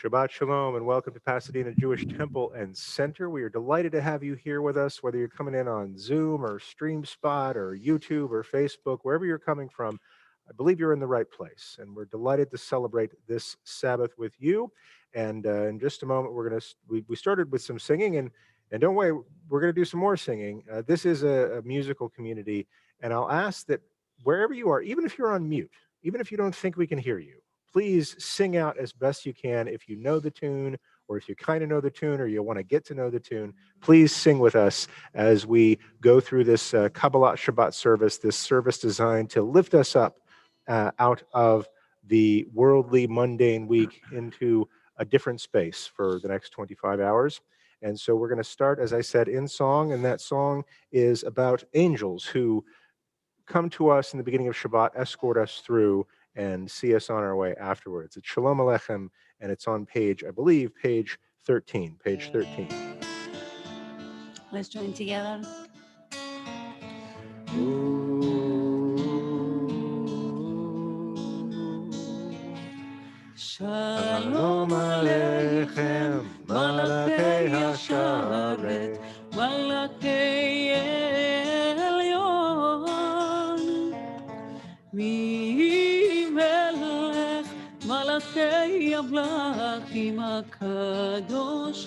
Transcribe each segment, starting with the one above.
Shabbat Shalom and welcome to Pasadena Jewish Temple and Center. We are delighted to have you here with us, whether you're coming in on Zoom or StreamSpot or YouTube or Facebook, wherever you're coming from. I believe you're in the right place, and we're delighted to celebrate this Sabbath with you. And in just a moment, we started with some singing, and don't worry, we're going to do some more singing. This is a musical community, and I'll ask that wherever you are, even if you're on mute, even if you don't think we can hear you, please sing out as best you can. If you know the tune, or if you kind of know the tune, or you want to get to know the tune, please sing with us as we go through this Kabbalat Shabbat service, this service designed to lift us up out of the worldly, mundane week into a different space for the next 25 hours. And so we're going to start, as I said, in song, and that song is about angels who come to us in the beginning of Shabbat, escort us through, and see us on our way afterwards. It's Shalom Aleichem, and it's on page 13. Page 13. Let's join together. Shalom Aleichem, Malachei Hasharet, Malachei Elyon, Melech Malachei Amlachim HaKadosh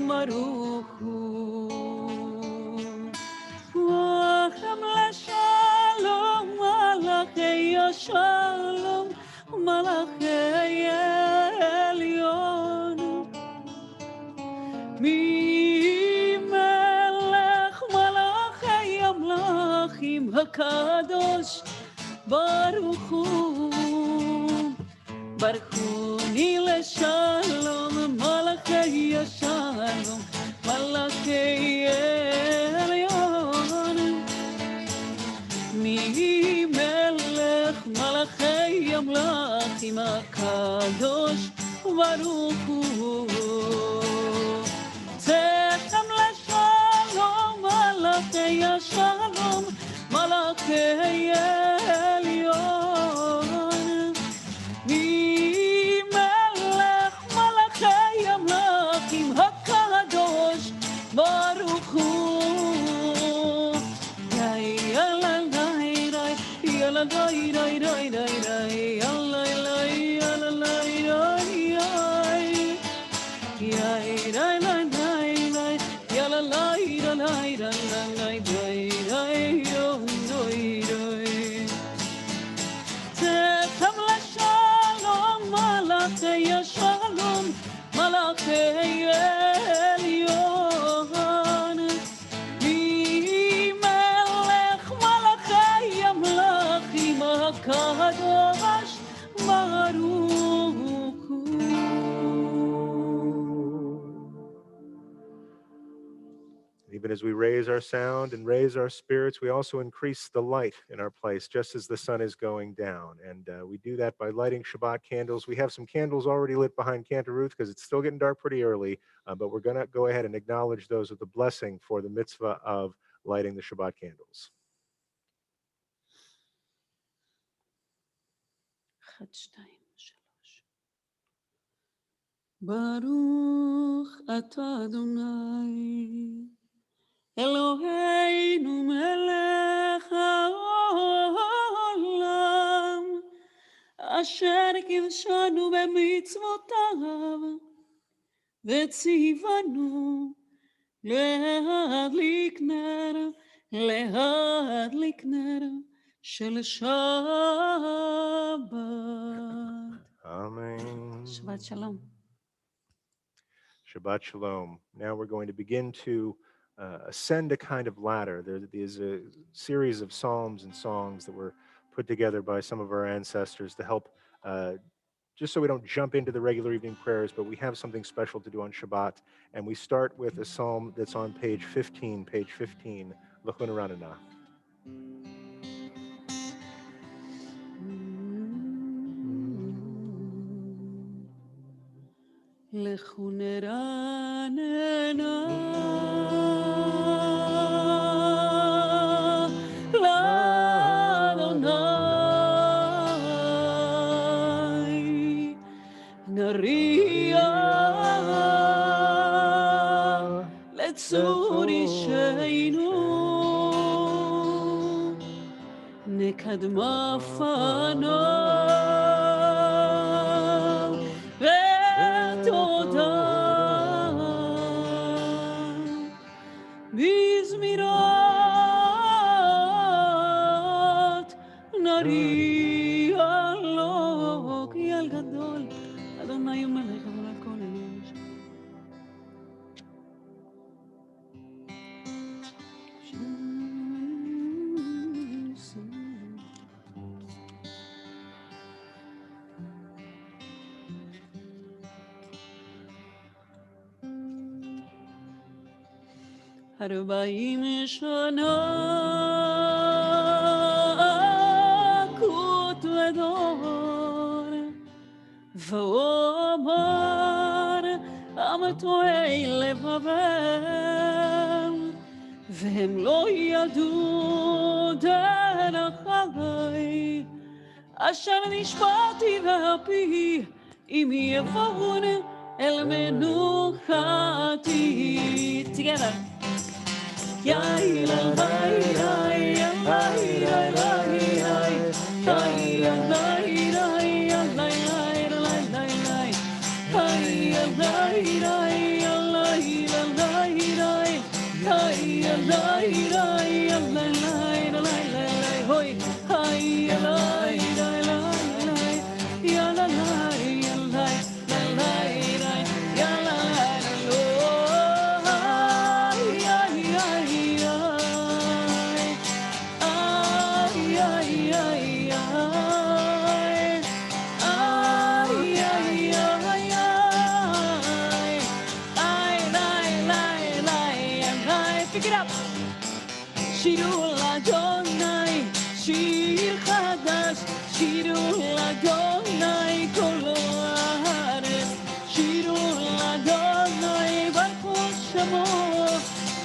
Baruch Hu. Ruachem leShalom, Malachei Shalom, Malachei Elyon, Melech Malachei Amlachim HaKadosh Baruch Hu. Baruchuni leShalom, Malachei Shalom, Malachei Elyon, Melech Malachei Amlachim HaKadosh Baruch Hu. Tzechem leShalom, Malachei Shalom, Malachei Elyon, Melech Malachei Amlachim HaKadosh Baruch Hu. Shalom, Malachei Elyon, Melech Malachei Amlachim HaKadosh Baruch Hu. The Even as we raise our sound and raise our spirits, we also increase the light in our place, just as the sun is going down. And we do that by lighting Shabbat candles. We have some candles already lit behind Cantor Ruth because it's still getting dark pretty early, but we're going to go ahead and acknowledge those with the blessing for the mitzvah of lighting the Shabbat candles. Baruch atah Adonai Eloheinu melech haolam asher kidshanu b'mitzvotav v'tzivanu להדליק נר של שבת. Amen. Shabbat shalom. Shabbat shalom. Now we're going to begin to ascend a kind of ladder. There is a series of psalms and songs that were put together by some of our ancestors to help, just so we don't jump into the regular evening prayers, but we have something special to do on Shabbat. And we start with a psalm that's on page 15, L'chun Ranana. לכו נרננה לאדוני נריע לצור אישנו נקדמה פניו ותודה בזמירות נריע לו כי על גדול אדוני הוא מלך אבל על כל אנוש ארבעים שנה אקוט ודור ואומר עם טועי לבבם והם לא ידעו דרכי אשר נשבעתי ואפי אם יבואון אל מנוחתי together שירו לאדוני שיר חדש שירו לאדוני כל הארץ שירו לאדוני ברכו שמו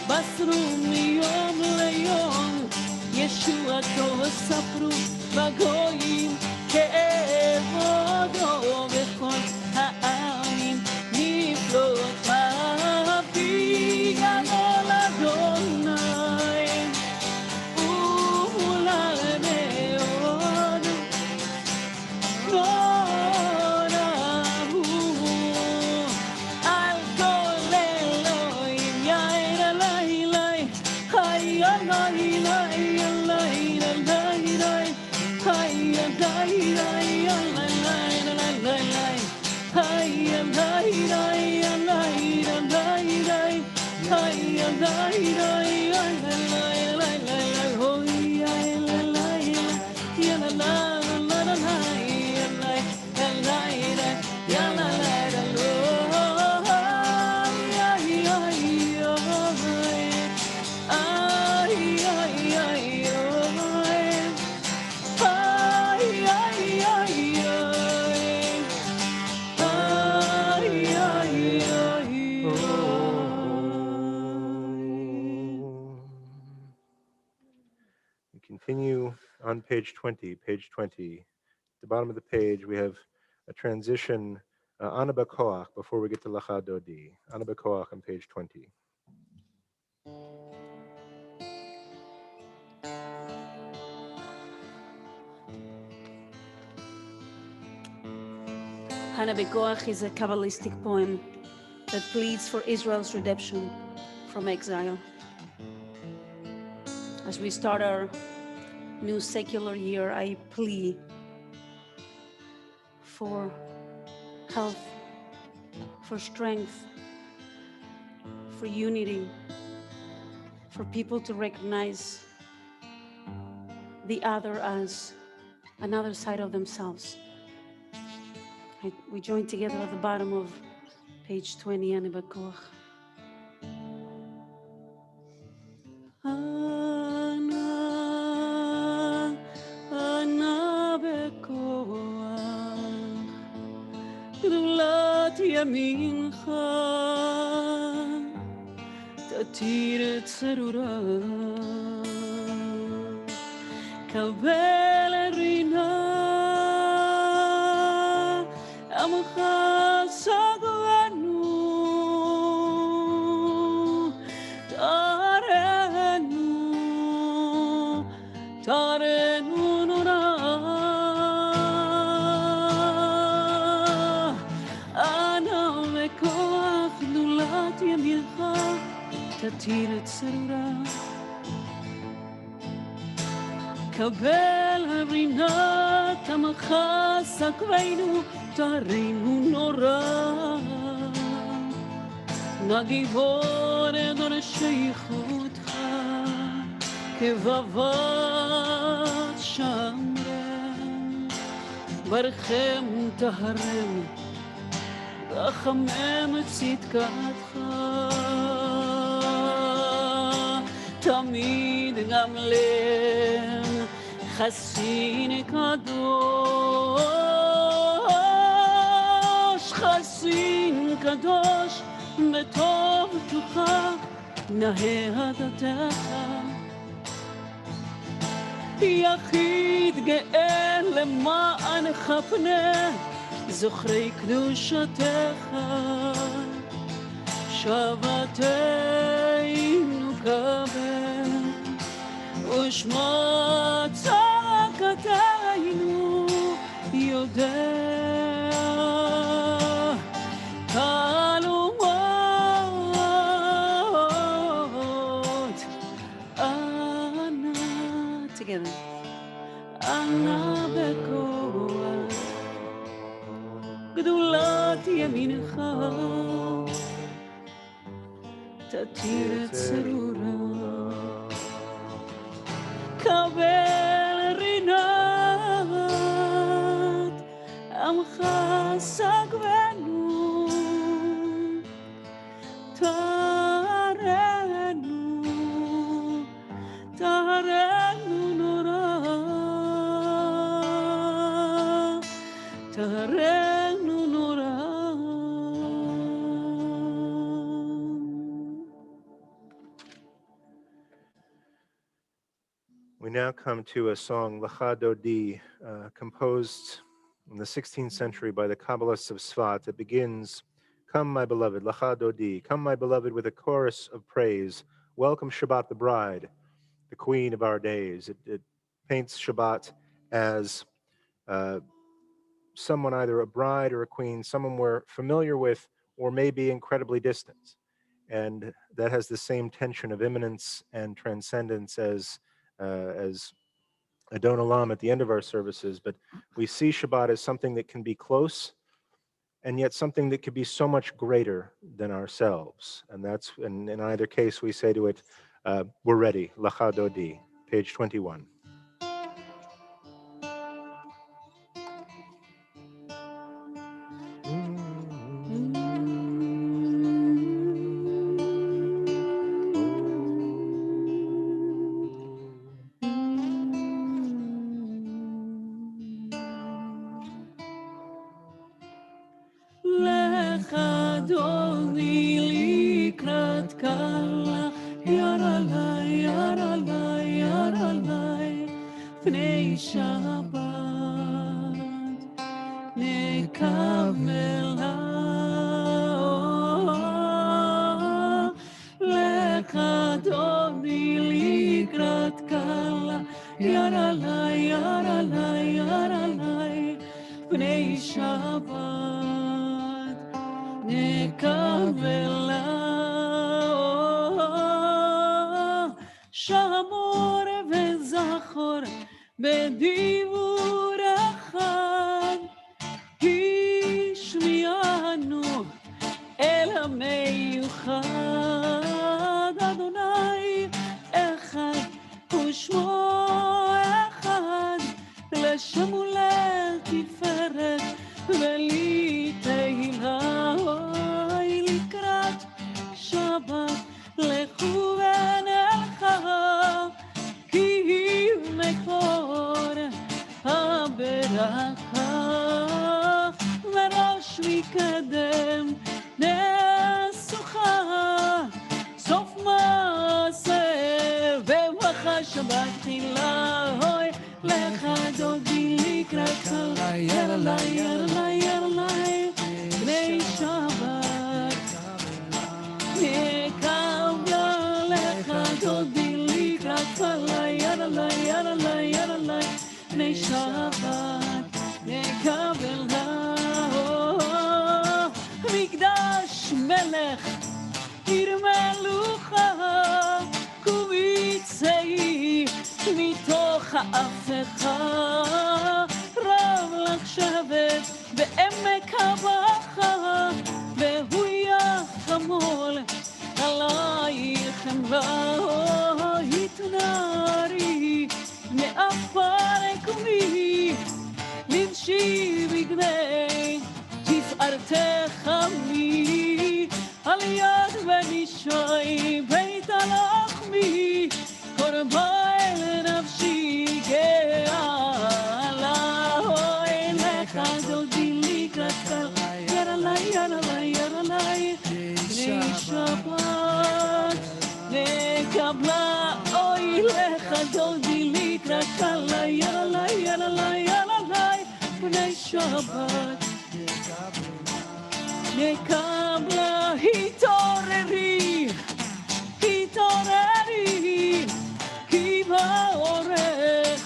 בסרו מיום ליום ישועתו ספרו בגויים כעבודו בכל העמים נפלאות אבי גדול אדוני continue on page 20. Page 20. At the bottom of the page, we have a transition, Ana Bekoach, before we get to Lacha Dodi. Ana Bekoach on page 20. Hana Bekoach is a Kabbalistic poem that pleads for Israel's redemption from exile. As we start our new secular year, I plea for health, for strength, for unity, for people to recognize the other as another side of themselves. We join together at the bottom of page 20, Ana Bekoach. Ana Bekoach, גדולת ימינך תתיר צרורה, קבל רינה עמך סגרנו, תרנו נורא. אנה בכוח גדולת ימינך תתיר צרורה, קבל הרינת עמך סקבנו, תרנו נורא. נא גיבור דורשי חותך כבבת שמרם, ברכם טהרם, רחמם צדקתך, תמיד גמלם חסין קדוש, חסין קדוש בטוב תוכה נאה הדתך. יחיד גאה למענך פנה, זוכרי קדושתך, שבתנו קבל ושמע צעקתנו יודע. תעלומות אנא together. אנא בכוח גדולת ימינך תתיר צרורה, קבל רינת עמך סגבנו, תהרנו נורא, תהרנו נורא. We now come to a song, Lacha Dodi, composed in the 16th century by the Kabbalists of Sfat. It begins, "Come, my beloved, Lacha Dodi, come, my beloved," with a chorus of praise. Welcome Shabbat the bride, the queen of our days. It paints Shabbat as someone, either a bride or a queen, someone we're familiar with or maybe incredibly distant. And that has the same tension of immanence and transcendence as Adon Olam at the end of our services. But we see Shabbat as something that can be close and yet something that could be so much greater than ourselves. And that's, and in either case, we say to it, we're ready, Lacha Dodi, page 21. פני שבת נקבל לך דודי לקראת קלה יר עלי יר עלי יר עלי פני שבת נקבל שמור וזכור בדיבור אחד השמיענו אל המיוחד אדוני אחד ושמו אחד לשם ולתפארת ולתהילה לקראת שבת לכו ונלכה כי מקור הברכה וראש מקדם נסוכה סוף מעשה וברכה שבת תחילה הוי לך דודי לקראת קלה יר עלי יר עלי יר עלי בני שבת נקבלה לך דודי לקראת קלה יר עלי יר עלי יר עלי בני שבת נקבלה מקדש מלך עיר מלוכה קומי צאי מתוך ההפכה רב לך שבת בעמק הבכה והוא יחמול עלייך חמלה התנערי מעפר קומי לבשי בגדי תפארתך עמי על יד בנישי בית הלחמי קורבה אל נפשי גאה אוי לך דודי לקראת קלה יר עלי יר עלי יר עלי בני שבת נקבלה אוי לך דודי לקראת קלה יר עלי יר עלי יר עלי בני שבת נקבלה התעוררי התעוררי כי באורך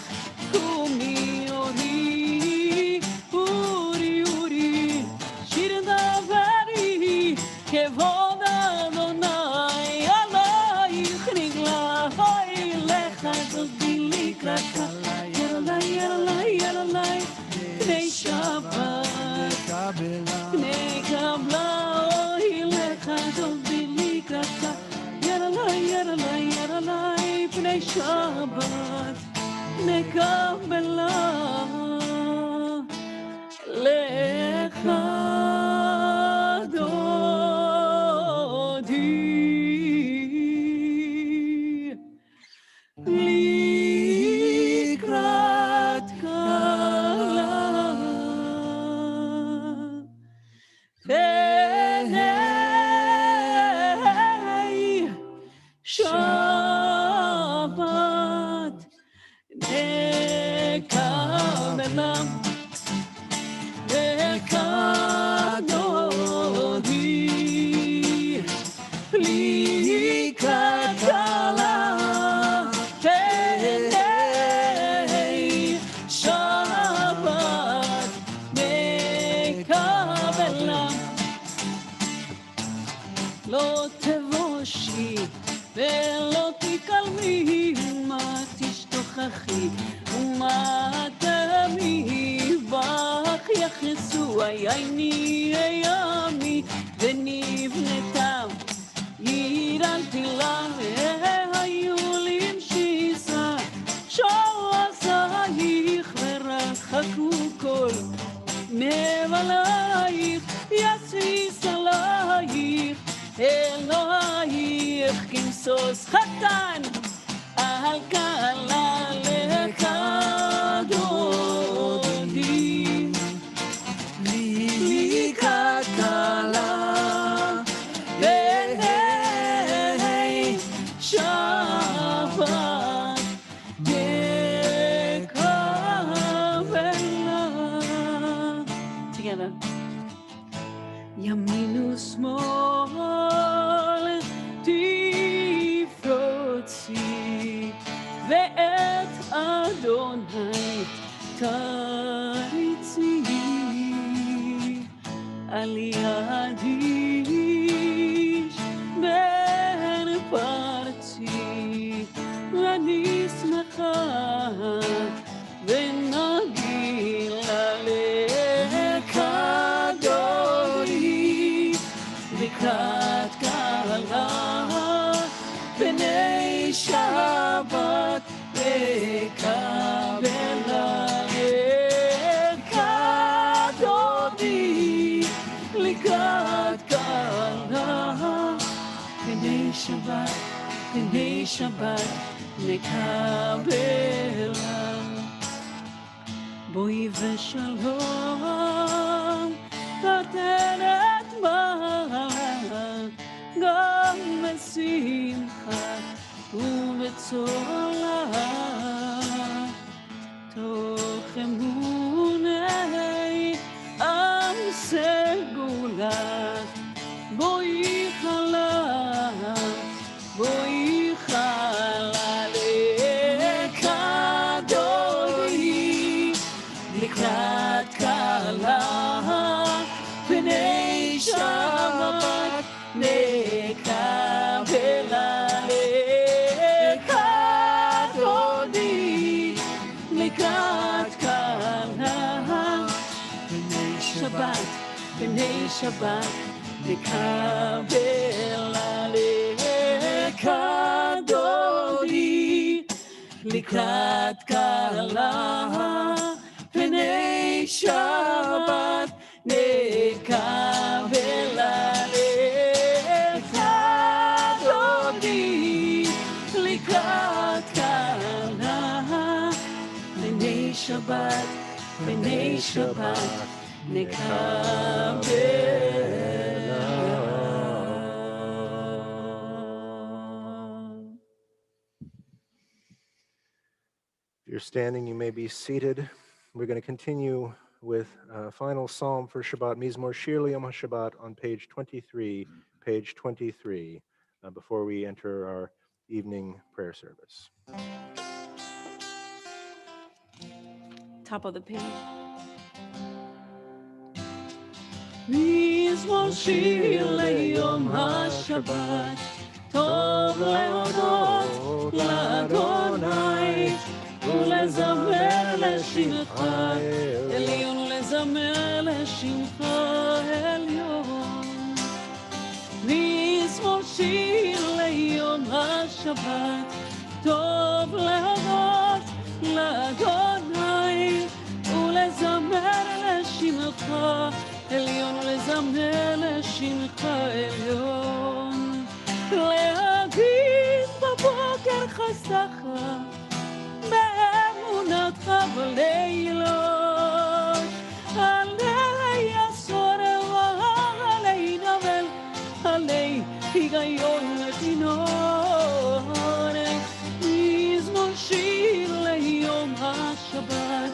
קומי אורי אורי אורי שיר דברי כבוד אדוני עלייך נגלה אוי לך דודי לקראת קלה יר עלי יר עלי יר עלי בני שבת נקבלה אוי לך דודי לקראת קלה יר עלי יר עלי יר עלי בני שבת נקבלה לך דודי לקראת קלה פני שבת נקבלה לך דודי לקראת קלה פני שבת נקבלה לא תבושי ולא תקלמי ומה תשתוכחי ומה תמי בך יחסו עייני ימי ונבנתה עיר על תילה היו למשיסה שעשייך ורחקו כל מבלייך יסיס עלייך אלוהייך כמסוס חתן על קלה לך דודי לקראת קלה בני שבת נקבלה ושמאל תפרוצי ואת אדוני תריצי על ידי בין פרצי ואני שמחה ונגילה לקדוני לקראת קהלה פני שבת לקבלה לקדוני לקראת קהלה פני שבת לקבלה בואי ושלום נותנת מעלה גם בשמחה ובצולה תוך אמוני עם סגולה בואי חלה לקדוני לקראת קהלה פני שבת נקבלה לקדוני לקראת קהלה פני שבת נקבלה לקדוני לקראת קהלה פני שבת נקבלה לקדוני לקראת קהלה פני שבת נקבלה. If you're standing, you may be seated. We're going to continue with a final psalm for Shabbat, Mizmor Shir L'Yom HaShabbat on page 23, before we enter our evening prayer service. Top of the page. מזמור שיר ליום השבת, טוב להודות לאדוני, ולזמר לשמך עליון, ולזמר לשמך עליון. מזמור שיר ליום השבת, טוב להודות לאדוני, ולזמר לשמך עליון, ולזמר לשמך עליון. להגיד בבוקר חסדך, באמונתך בלילות, עלי עשור ועלי נבל, עלי היגיון ותינון. מזמור שיר ליום השבת,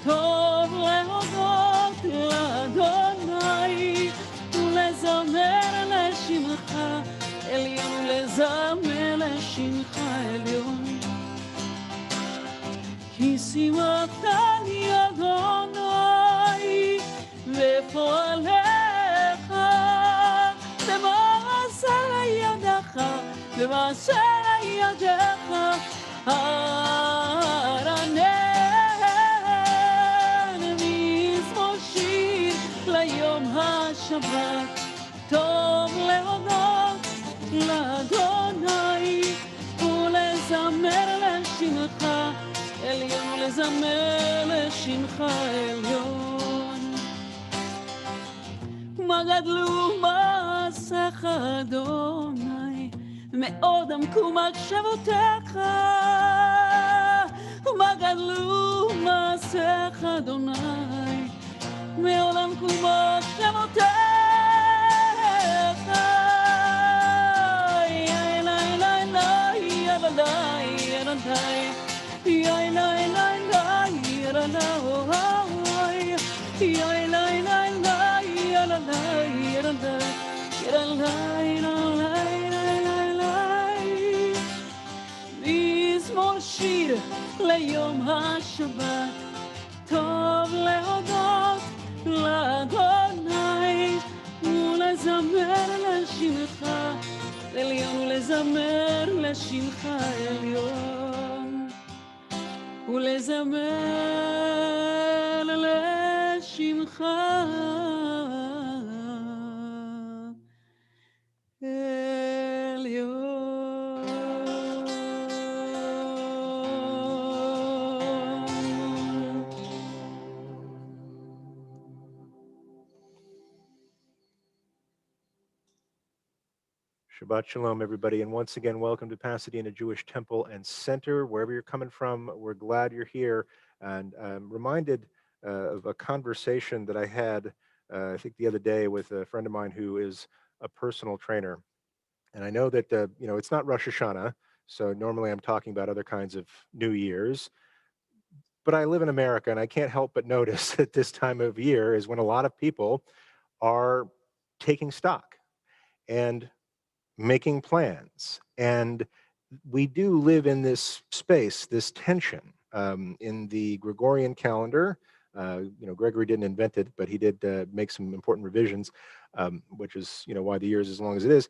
טוב להודות לאדוני, ולזמר לשמך עליון, ולזמר לשמך עליון. כי שימחתני אדוני ופועלך, במעשה ידך, במעשה ידך ארנן. מזמור שיר ליום השבת, טוב להודות לאדוני, ולזמר לשמך עליון, ולזמר לשמך עליון. מה גדלו מעשיך אדוני, מאוד עמקו מחשבותיך. מה גדלו מעשיך אדוני, מאוד עמקו מחשבותיך. מזמור שיר ליום השבת, טוב להודות לאדוני ולזמר לשמך עליון, ולזמר לשמך עליון, ולזמר לשמך Shabbat Shalom, everybody. And once again, welcome to Pasadena Jewish Temple and Center. Wherever you're coming from, we're glad you're here. And I'm reminded of a conversation that I had, I think the other day, with a friend of mine who is a personal trainer. And I know that, it's not Rosh Hashanah. So normally I'm talking about other kinds of New Year's. But I live in America, and I can't help but notice that this time of year is when a lot of people are taking stock and making plans. And we do live in this space, this tension. In the Gregorian calendar, Gregory didn't invent it, but he did make some important revisions, which is, why the year is as long as it is.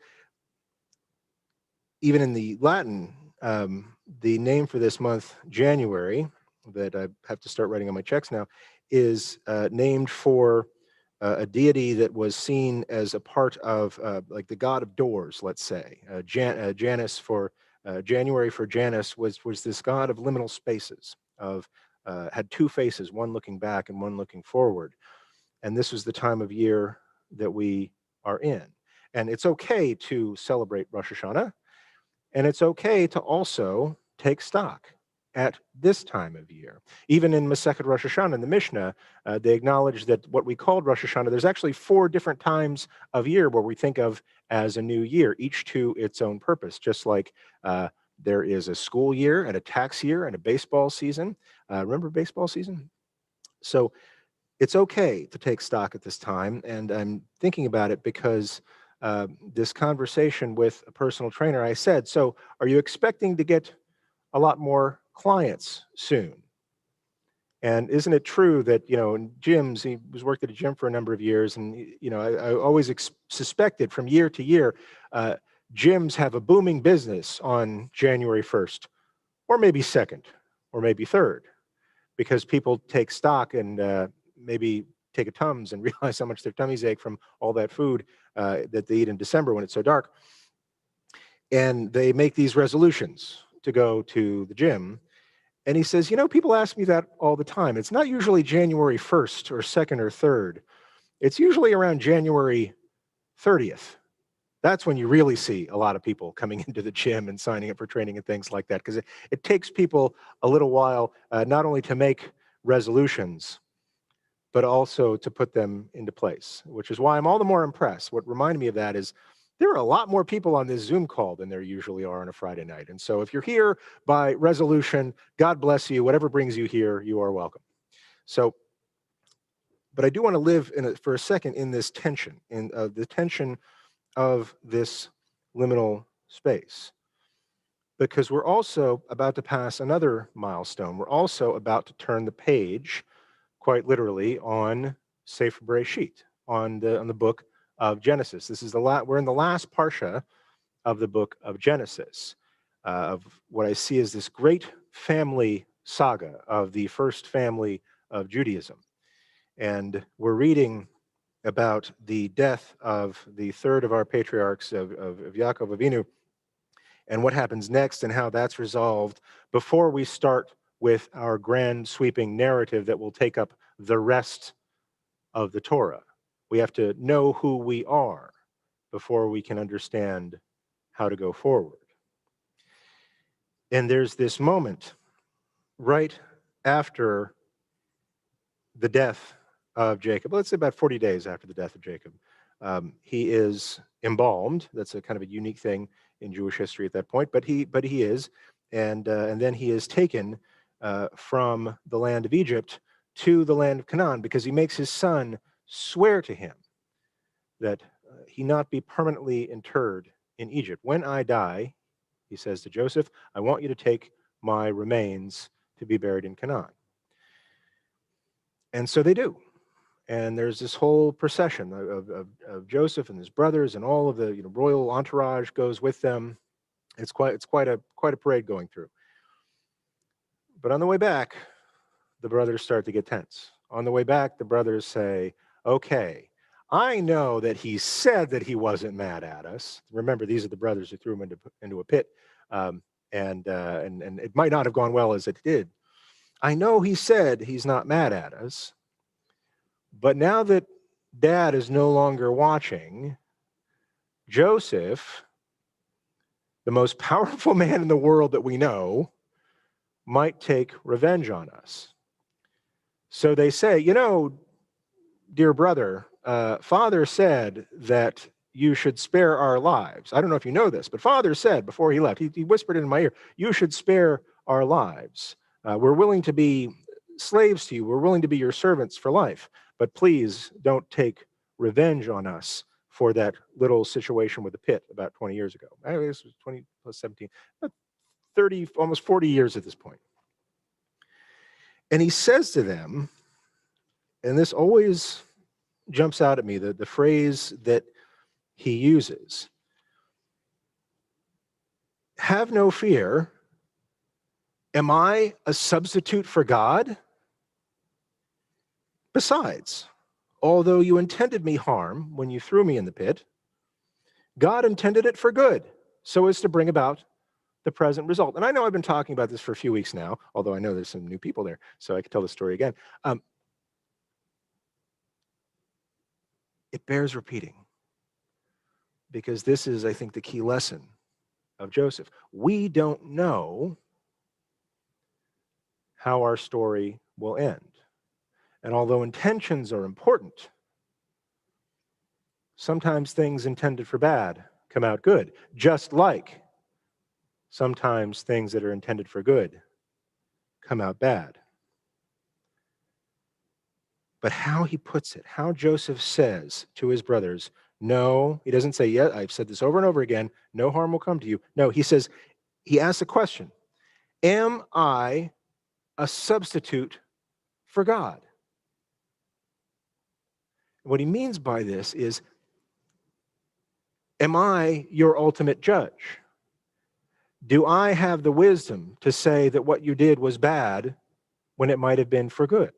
Even in the Latin, the name for this month, January, that I have to start writing on my checks now, is named for a deity that was seen as a part of, like the god of doors, let's say. Janus for January for Janus was this god of liminal spaces, of had two faces, one looking back and one looking forward. And this was the time of year that we are in. And it's okay to celebrate Rosh Hashanah, and it's okay to also take stock at this time of year. Even in Masechet Rosh Hashanah, in the Mishnah, they acknowledge that what we called Rosh Hashanah, there's actually 4 different times of year where we think of as a new year, each to its own purpose, just like there is a school year and a tax year and a baseball season. Remember baseball season? So it's okay to take stock at this time, and I'm thinking about it because this conversation with a personal trainer, I said, so are you expecting to get a lot more clients soon? And isn't it true that, in gyms, he was worked at a gym for a number of years, and, I always suspected from year to year, gyms have a booming business on January 1st, or maybe 2nd, or maybe 3rd, because people take stock and maybe take a Tums and realize how much their tummies ache from all that food that they eat in December when it's so dark. And they make these resolutions to go to the gym. And he says, people ask me that all the time. It's not usually January 1st or 2nd or 3rd. It's usually around January 30th. That's when you really see a lot of people coming into the gym and signing up for training and things like that, because it takes people a little while not only to make resolutions, but also to put them into place, which is why I'm all the more impressed. What reminded me of that is there are a lot more people on this Zoom call than there usually are on a Friday night. And so if you're here by resolution, God bless you. Whatever brings you here, you are welcome. So, but I do want to live for a second in this tension, in the tension of this liminal space, because we're also about to pass another milestone. We're also about to turn the page, quite literally, on Sefer Bereshit, on the book of Genesis. This is we're in the last parsha of the book of Genesis, of what I see as this great family saga of the first family of Judaism. And we're reading about the death of the third of our patriarchs, of Yaakov Avinu, and what happens next and how that's resolved before we start with our grand sweeping narrative that will take up the rest of the Torah. We have to know who we are before we can understand how to go forward. And there's this moment right after the death of Jacob. Let's say about 40 days after the death of Jacob. He is embalmed. That's a kind of a unique thing in Jewish history at that point, but he is, and then he is taken from the land of Egypt to the land of Canaan because he makes his son swear to him that he not be permanently interred in Egypt? When I die, he says to Joseph, I want you to take my remains to be buried in Canaan. And so they do. And there's this whole procession of Joseph and his brothers, and all of the royal entourage goes with them. It's quite a parade going through. But on the way back, the brothers start to get tense. On the way back, the brothers say, okay, I know that he said that he wasn't mad at us. Remember, these are the brothers who threw him into a pit, and it might not have gone well as it did. I know he said he's not mad at us, but now that Dad is no longer watching, Joseph, the most powerful man in the world that we know, might take revenge on us. So they say, dear brother, Father said that you should spare our lives. I don't know if you know this, but Father said before he left, he whispered in my ear, you should spare our lives. We're willing to be slaves to you. We're willing to be your servants for life. But please don't take revenge on us for that little situation with the pit about 20 years ago. This was 20 plus 17, about 30, almost 40 years at this point. And he says to them, and this always jumps out at me, the phrase that he uses, have no fear. Am I a substitute for God? Besides, although you intended me harm when you threw me in the pit, God intended it for good, so as to bring about the present result. And I know I've been talking about this for a few weeks now, although I know there's some new people there, so I can tell the story again. It bears repeating, because this is, I think, the key lesson of Joseph. We don't know how our story will end. And although intentions are important, sometimes things intended for bad come out good, just like sometimes things that are intended for good come out bad. But how he puts it, how Joseph says to his brothers, no, he doesn't say, yeah, I've said this over and over again, no harm will come to you. No, he says, he asks a question, am I a substitute for God? What he means by this is, am I your ultimate judge? Do I have the wisdom to say that what you did was bad when it might have been for good?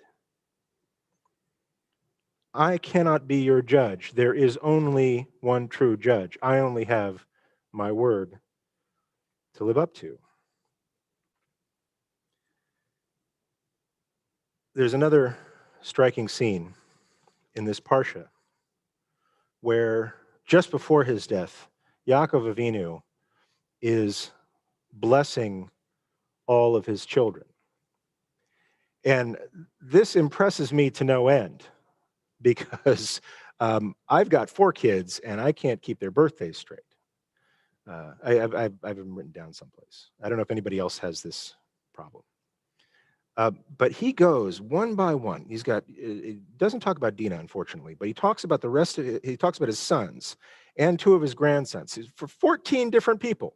I cannot be your judge. There is only one true judge. I only have my word to live up to. There's another striking scene in this Parsha where just before his death, Yaakov Avinu is blessing all of his children. And this impresses me to no end because I've got 4 kids and I can't keep their birthdays straight. I've them written down someplace. I don't know if anybody else has this problem. But he goes one by one. He's got, it doesn't talk about Dina, unfortunately, but he talks about the rest of it. He talks about his sons and 2 of his grandsons. For 14 different people,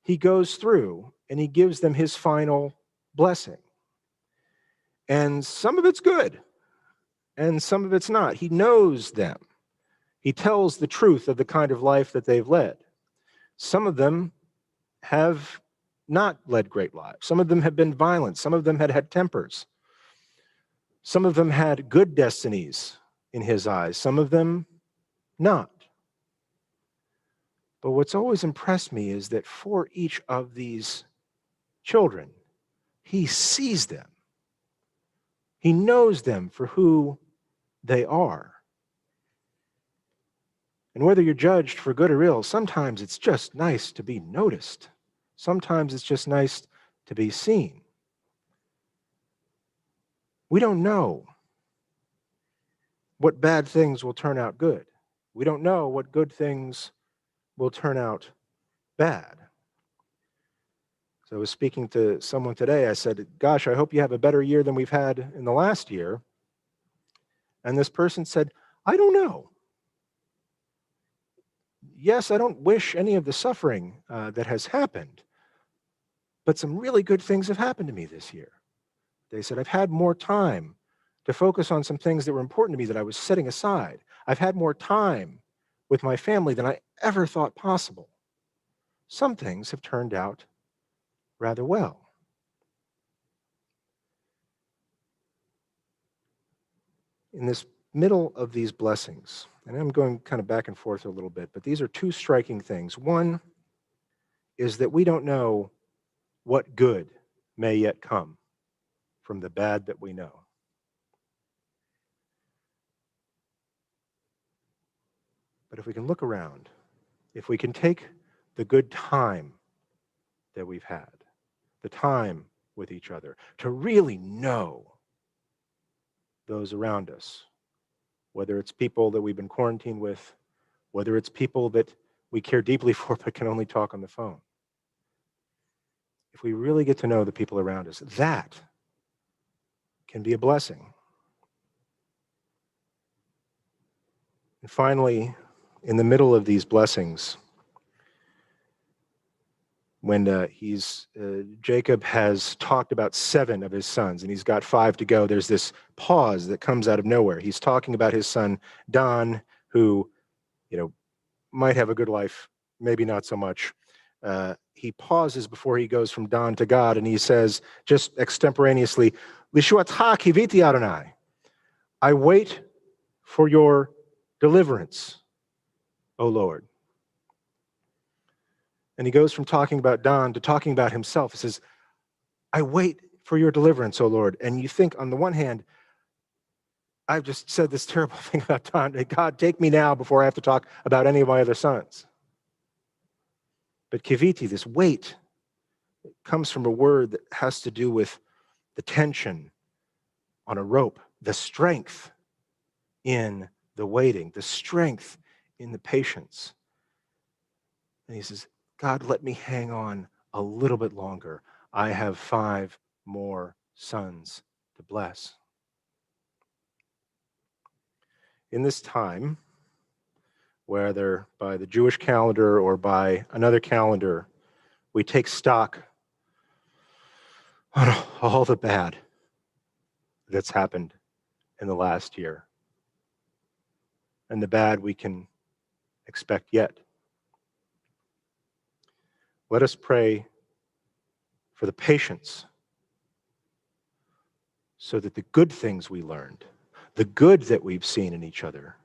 he goes through and he gives them his final blessing. And some of it's good, and some of it's not. He knows them. He tells the truth of the kind of life that they've led. Some of them have not led great lives. Some of them have been violent. Some of them had had tempers. Some of them had good destinies in his eyes. Some of them not. But what's always impressed me is that for each of these children, he sees them. He knows them for who they are. And whether you're judged for good or ill, sometimes it's just nice to be noticed. Sometimes it's just nice to be seen. We don't know what bad things will turn out good. We don't know what good things will turn out bad. So I was speaking to someone today. I said, gosh, I hope you have a better year than we've had in the last year. And this person said, I don't know. yes, I don't wish any of the suffering that has happened, but some really good things have happened to me this year. They said, I've had more time to focus on some things that were important to me that I was setting aside. I've had more time with my family than I ever thought possible. Some things have turned out rather well. In this middle of these blessings, and I'm going kind of back and forth a little bit, but these are two striking things. One is that we don't know what good may yet come from the bad that we know. But if we can look around, if we can take the good time that we've had, the time with each other, to really know those around us, whether it's people that we've been quarantined with, whether it's people that we care deeply for but can only talk on the phone. If we really get to know the people around us, that can be a blessing. And finally, in the middle of these blessings, when Jacob has talked about 7 of his sons and he's got 5 to go, there's this pause that comes out of nowhere. He's talking about his son Dan, who, might have a good life, maybe not so much. He pauses before he goes from Dan to God, and he says, just extemporaneously, "Lishuatha kiviti Adonai." I wait for your deliverance, O Lord. And he goes from talking about Dan to talking about himself. He says, I wait for your deliverance, O Lord. And you think, on the one hand, I've just said this terrible thing about Dan. God, take me now before I have to talk about any of my other sons. But kiviti, this wait, comes from a word that has to do with the tension on a rope, the strength in the waiting, the strength in the patience. And he says, God, let me hang on a little bit longer. I have 5 more sons to bless. In this time, whether by the Jewish calendar or by another calendar, we take stock on all the bad that's happened in the last year and the bad we can expect yet. Let us pray for the patience so that the good things we learned, the good that we've seen in each other,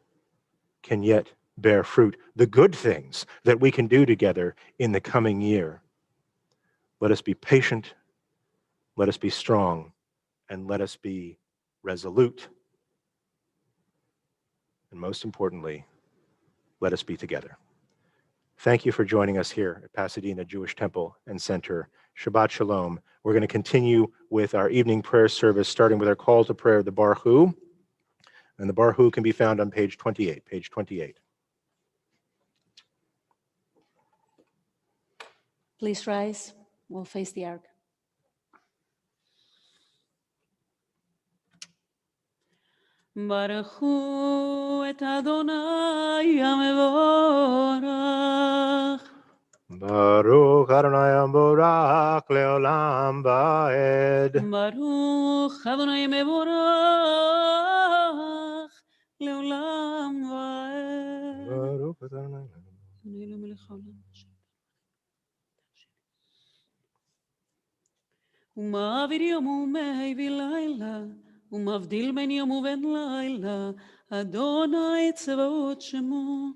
can yet bear fruit, the good things that we can do together in the coming year. Let us be patient, let us be strong, and let us be resolute. And most importantly, let us be together. Thank you for joining us here at Pasadena Jewish Temple and Center. Shabbat Shalom. We're going to continue with our evening prayer service, starting with our call to prayer, the Baruch Hu. And the Baruch Hu can be found on page 28. Page 28. Please rise. We'll face the ark. ברכו את אדוני המבורך. Baruch Adonai Amborak Leolam Baed. ברוך אדוני מבורך לעולם ועד. Baruch Adonai. אדוני למלך העולם. ומעביר יום ומהביא לילה, ומבדיל בין יום ובין לילה, אדוני צבאות שמו,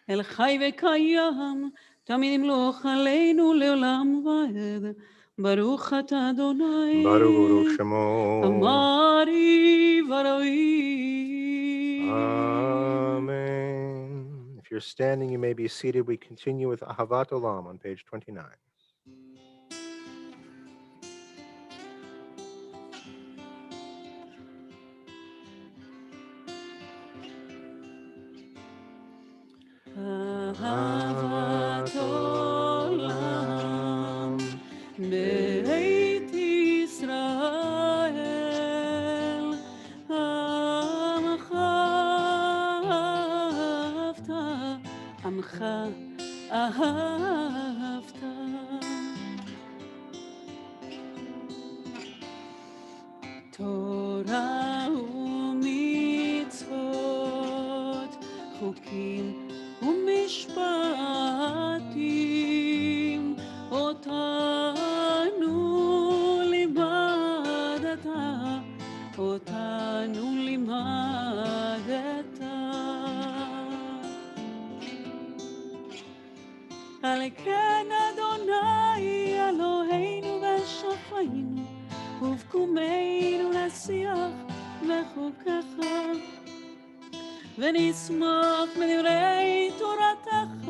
אל חי וקיים, תמיד ימלוך עלינו לעולם ועד. ברוך אתה אדוני, Baruch Shemo. אמרי וראי. Amen. If you're standing, you may be seated. We continue with Ahavat Olam on page 29. אהבת עולם בית ישראל, עמך אהבת, עמך אהבת. תורה ומצוות, חוקים ומשפטים, אותנו לימדת, אותנו לימדת. על כן אדוני אלוהינו ושפענו ובקומנו לשיח בחוקיך, ונשמח בדברי תורתך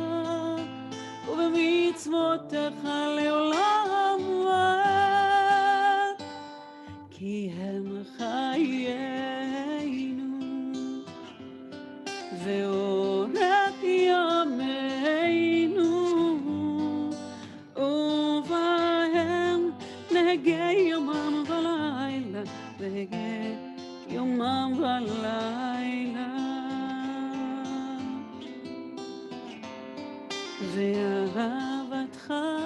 ובמצוותיך לעולם ועד, כי הם חיינו ואורך ימינו, ובהם נהגה יומם ולילה, נהגה יומם ולילה. ואהבתך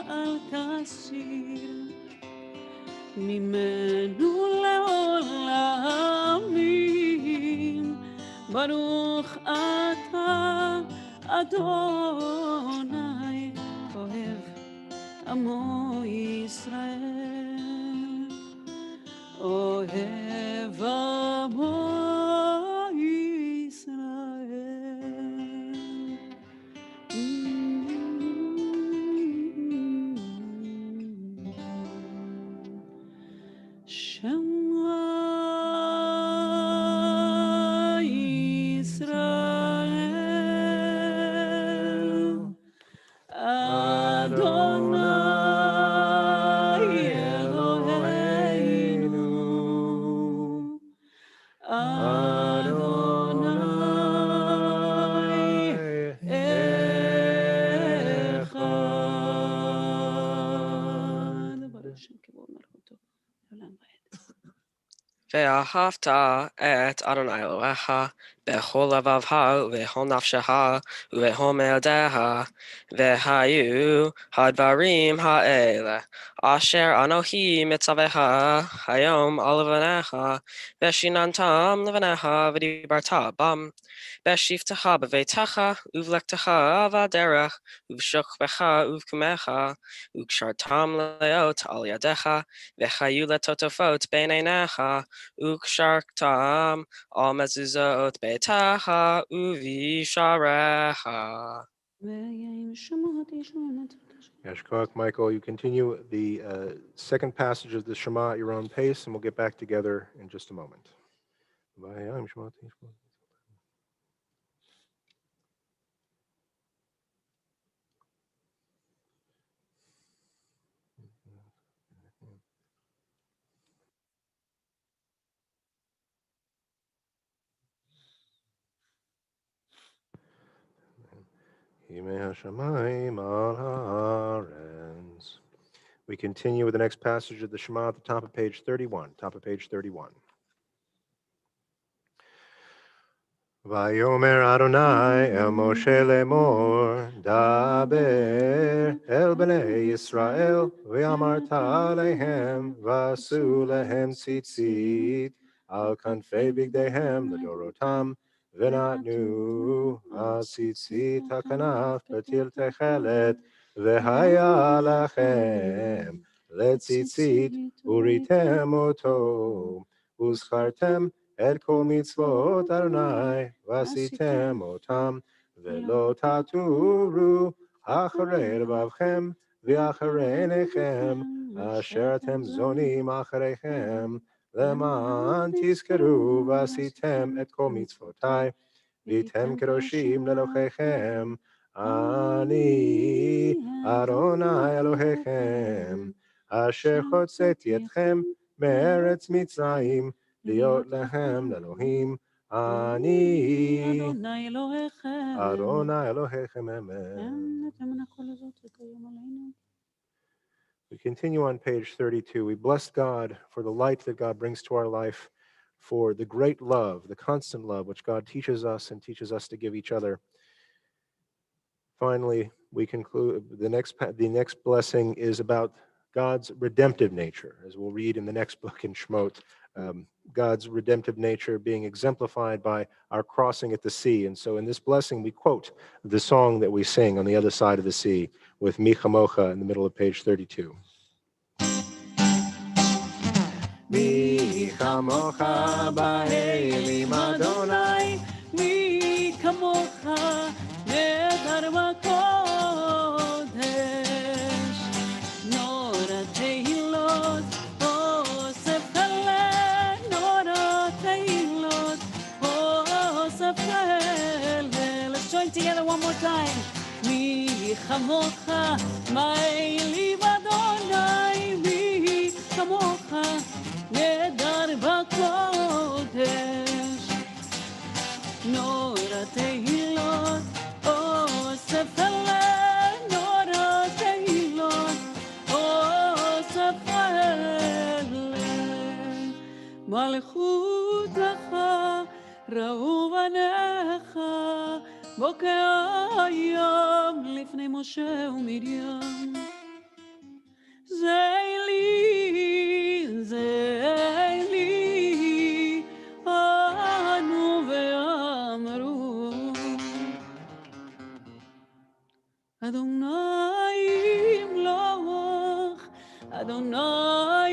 אל תסיר ממנו לעולמים, ברוך אתה אדוני אוהב עמו ישראל, אוהב עמו ישראל. שמע ישראל, אדוני אלוהינו, אדוני אחד. ברוך השם כבוד מלכותו לעולם ועד. ואהבת את אדוני אלוהיך בכל לבבך ובכל נפשך ובכל מאודך, והיו הדברים האלה אשר אנוכי מצווך היום על לבניך, ושיננתם לבניך ודיברת בם, בשבתך בביתך ובלכתך בדרך, ובשוכבך ובקומך, וקשרתם להיות על ידיך, וחיו לטוטפות בין עיניך, וקשרתם על מזוזות ביתך ובשעריך. Yashkoach, Michael, you continue the second passage of the Shema at your own pace, and we'll get back together in just a moment. We continue with the next passage of the Shema at the top of page 31. Top of page 31. Vayomer Adonai el Moshe lemor, daber el bnei Yisrael, v'amarta alehem, v'asu lehem tzitzit, al kanfei bigdehem ledorotam, v'natnu atzitzit hakanaf betil techelet, v'haya lachem letzitzit, uritem oto, uzchartem את כל מצוות אדוני, ועשיתם אותם, ולא תטורו אחרי לבבכם, ואחרי עיניכם, אשר אתם זונים אחריכם, למען תזכרו ועשיתם את כל מצוותי, והייתם קדושים לאלוהיכם, אני אדוני אלוהיכם, אשר הוצאתי אתכם מארץ מצרים, להיות להם לאלוהים, אני אדוני אלוהיכם. אדוני אלוהיכם, amen. We continue on page 32. We bless God for the light that God brings to our life, for the great love, the constant love which God teaches us and teaches us to give each other, Finally, we conclude the next blessing is about God's redemptive nature, as we'll read in the next book in Shemot. God's redemptive nature being exemplified by our crossing at the sea. And so in this blessing, we quote the song that we sing on the other side of the sea with Mi Chamocha in the middle of page 32. מי כמוך באלים אדוני, מי כמוך נדר בקודש, נורא תהילות אוסף אלה, נורא תהילות אוסף אלה. Let's join together one more time. מי כמוך באלים אדוני, מי כמוך נדר בקודש, נורא תהילות אוסף אלה, נורא תהילות אוסף אלה. מלכות לך ראו בניך, בוקר היום לפני משה ומרים. זה לי, ענו ואמרו, אדוני ימלוך, אדוני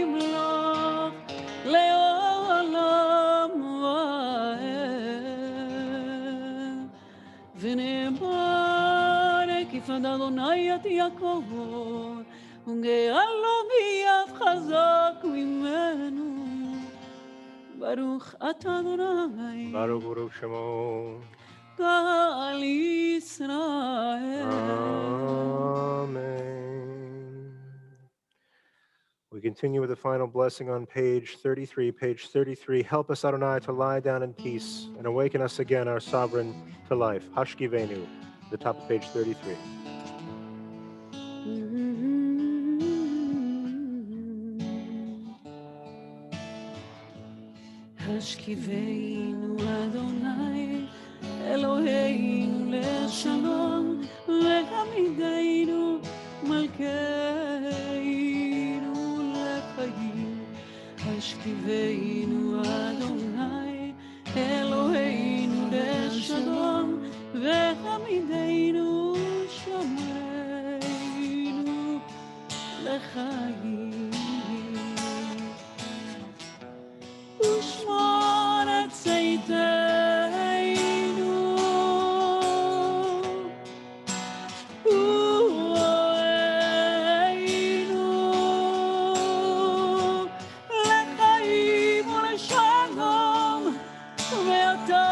ימלוך, לעולם ועד. ונאמר, כיפד אדוני את יעקב, וגאה לו ויף חזק ממנו. ברוך אתה אדוני, Baruch Shemo. גאל ישראל. Amen. We continue with the final blessing on page 33. Page 33, help us, Adonai, to lie down in peace and awaken us again, our sovereign, to life. Hashkivenu, the top of page 33. השכיבנו אדוני אלוהינו לשלום, והעמידנו מלכנו לחיים. השכיבנו אדוני אלוהינו לשלום, והעמידנו שומרנו לחיים. ושמור את צאתנו ואוהנו לחיים ולשלום, ואתה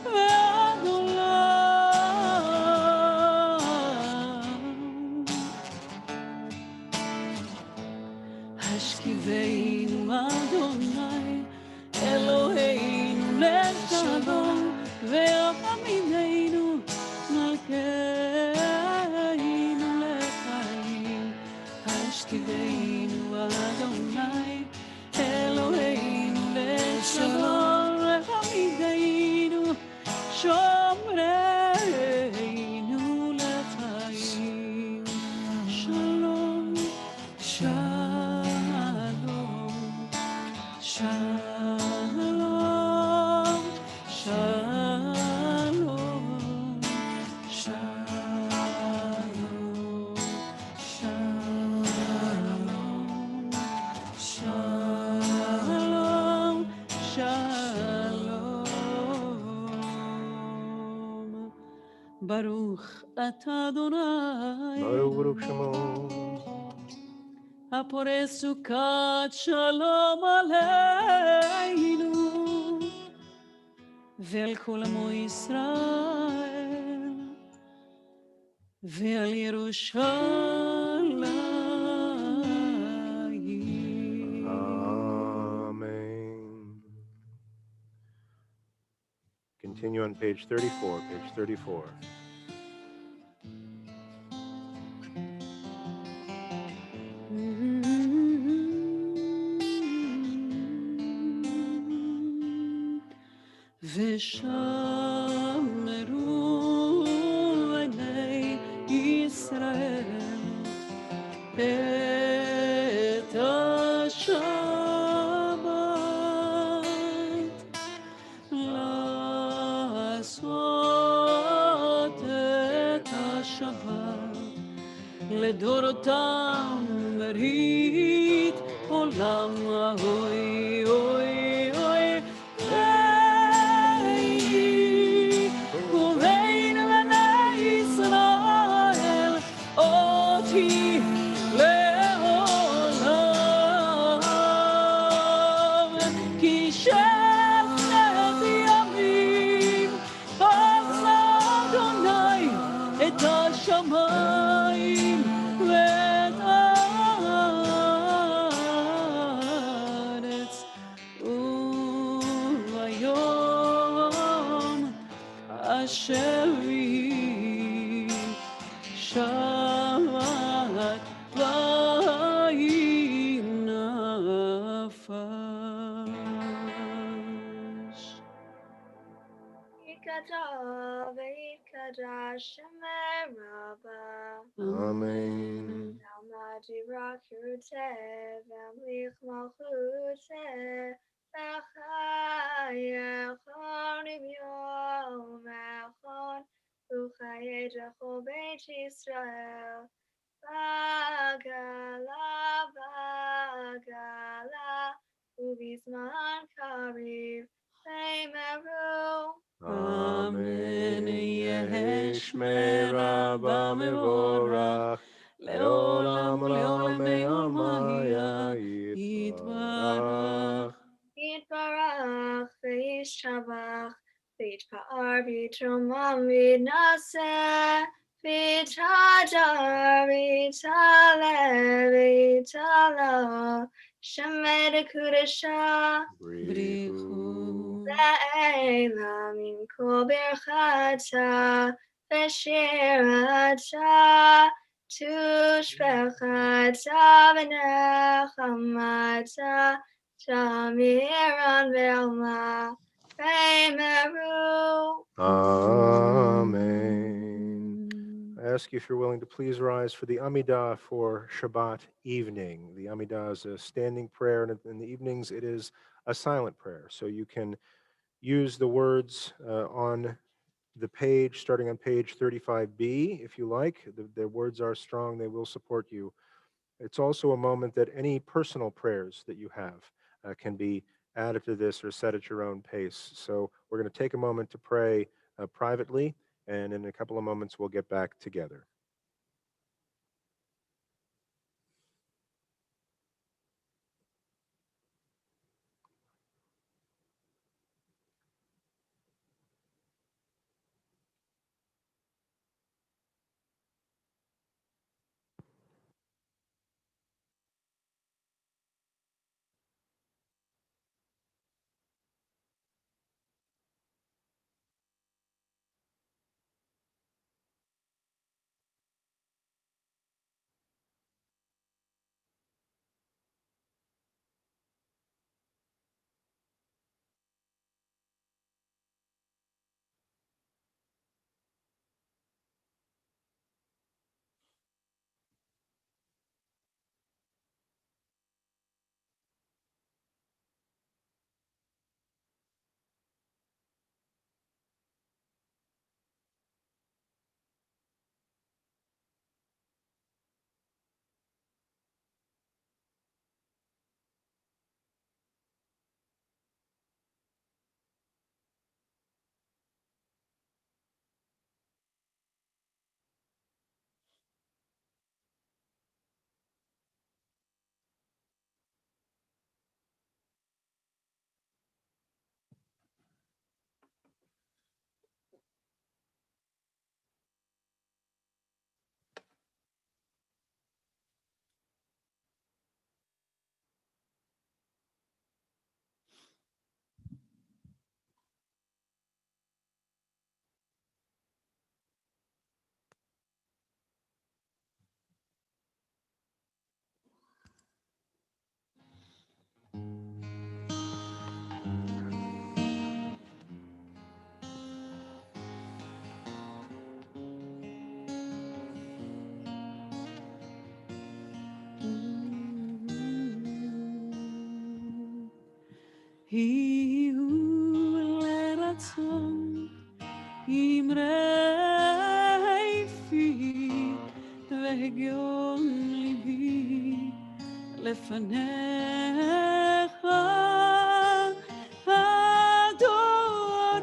ועד עולם. השכיבנו אדוני אלוהינו לשלום, והעמידנו מלכנו לחיים. השכיבנו אדוני אלוהינו לשלום, והעמידנו שומרנו לחיים. שלום, שלום, שלום, שלום, שלום, שלום, שלום, שלום. ברוך אתה אדוני Baruch Shemo. הפורס סוכת שלום עלינו ועל כל עמו ישראל ועל ירושלים. Amen. Continue on page 34. Page 34. ושמרו את ישראל את השבת לעשות את השבת לדורותם ברית עולם אוי אוי אוי ויהי ובין בני ישראל אותי לעולם כי שפט ימים עשה אדוני את השמיים ואת הארץ וביום אשר היא שבת ויהי נפש. יתקדש ויתקדש שמי רבה. Amen. Almighty rock your והמליך מלכותה, וחייכון ביום האחרון, וחיי כל בית ישראל. בגלה, ובזמן קריב, ואמרו, Amen. Yehei Shmei Rabba Mevorach Leolam Olam Me'amaya Yitbarach. יתברך וישתבח, ויתפאר ויתרומם ויתנשא, ויתהדר ויתעלה ויתעלה, שמי לקודשה בריחו לעילם עם כל ברכתה ושירתה, תושבחתה ונחמתה, Shamiran Velma, Meru. Amen. I ask you if you're willing to please rise for the Amidah for Shabbat evening. The Amidah is a standing prayer, and in the evenings it is a silent prayer. So you can use the words on the page, starting on page 35b, if you like. The words are strong, they will support you. It's also a moment that any personal prayers that you have can be added to this or set at your own pace. So we're going to take a moment to pray privately, and in a couple of moments we'll get back together. הוא לרצון אמרי פי והגיון ליבי לפניך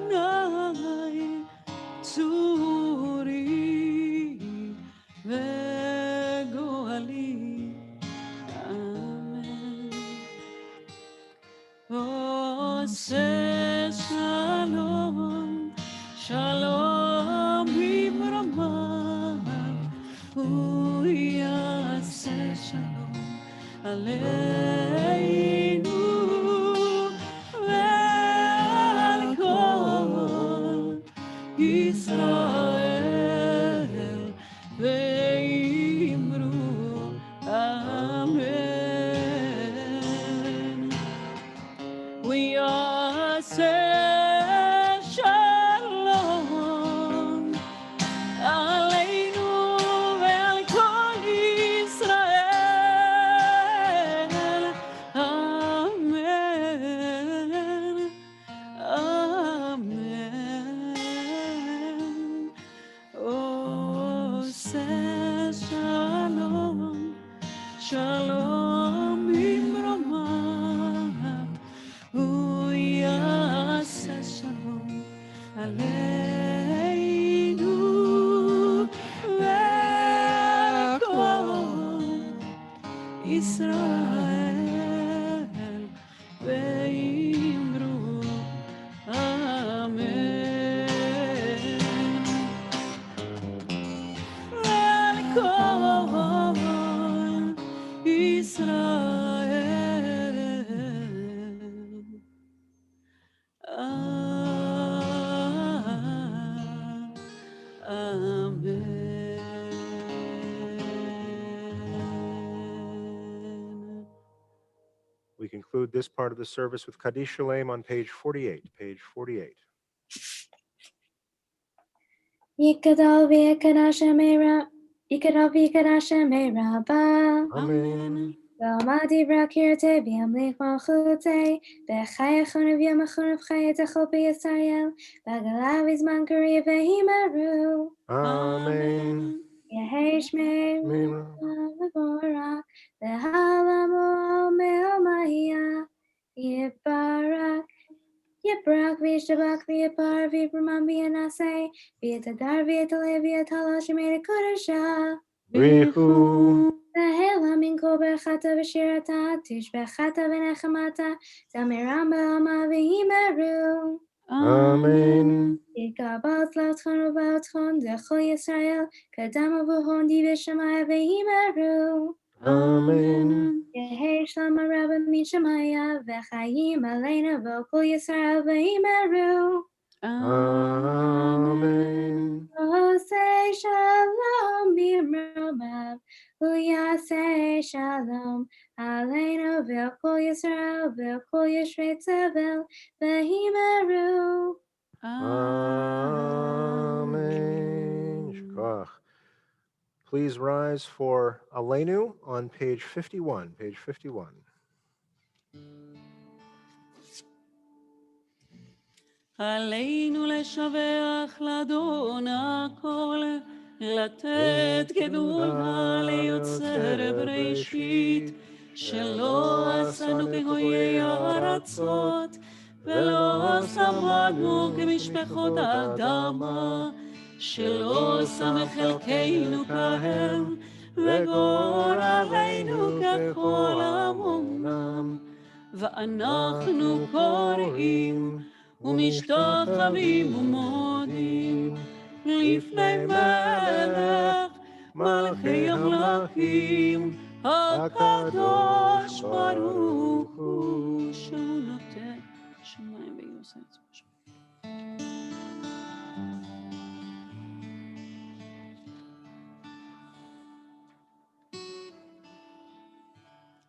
אדוני צורי וגואלי אמן. עושה שלום שלום במרומיו הוא יעשה שלום עלינו ועל כל ישראל ואמרו אמן. ויעשה שלום עלינו ועל כל ישראל אמן אמן. עושה שלום שלום במרומיו הוא יעשה שלום עלינו ועל כל ישראל ואמרו אמן. ועל כל ישראל amen. We conclude this part of the service with Kaddish Shalem on page 48. Page 48. Yikadal v'yikadash meraba. Amen. V'amadi b'rakirte v'yamlich malchute. V'chayachon v'yamachon v'chayetachol b'Yisrael. V'agala v'zman kari v'himaru. Amen. Yehesh Mira. v'vora. V'halamo me'omahia. Yibarak. Yibrak v'yishtabak v'yipar v'yibramam v'yanaseh. V'yitagar v'yitale v'yitala shemere kodesha. Rihu. V'hela min kol berchata v'shirata. Tishbechata v'nechamata. Zamiram b'alma v'himeru. Amen. Yikabal tzlautchon u'bautchon. Zechol Yisrael. Kadam u'vuhon di v'shamaya v'himeru. Amen. Yehi Shlama Rabba Mishamaya V'chayim Aleinu V'kol Yisrael V'himeru. Amen. Osei Shalom B'mromav U'yasei Shalom Aleinu V'kol Yisrael V'kol Yishrei Tzevel V'himeru. Amen. Shkach. Please rise for Aleinu on page 51. Page 51. עלינו לשבח לאדון הכל, לתת גדולה ליוצר בראשית, שלא עשנו כגויי הארצות, ולא שמנו כמשפחות האדמה, שלא שם חלקנו כהם, וגורלנו ככל עמונם, ואנחנו קוראים ומשתחווים ומודים לפני מלך מלכי המלכים הקדוש ברוך הוא שהוא נותן שמיים ויעשה את זה.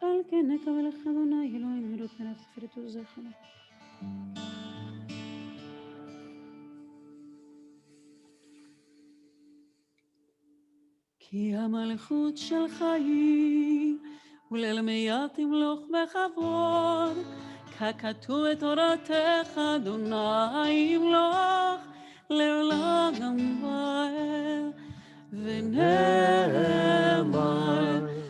על כן נקבל לך אדוני אלוהים מרות מלך תפארת וזכר. כי המלכות שלך היא, ולעולמי תמלוך בכבוד, ככתוב בתורתך, אדוני ימלוך לעולם ועד. ונאמר,